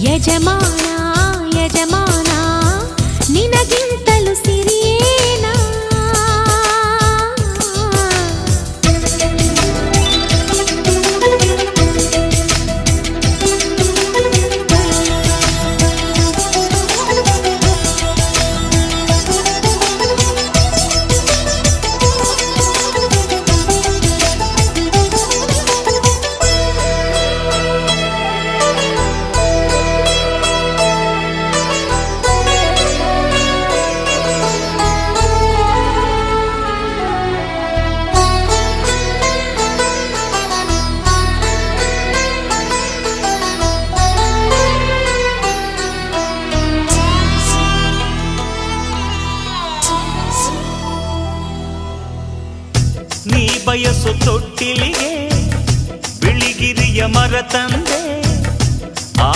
ಯಜಮಾನ ಯಜಮಾನ ನಿನಗಿಂತಲೂ ಸಿರಿಯೇನಾ ನೀ ಬಯಸು ತೊಟ್ಟಿಲಿಗೆ ಬಿಳಿಗಿರಿಯ ಮರ ತಂದೆ ಆ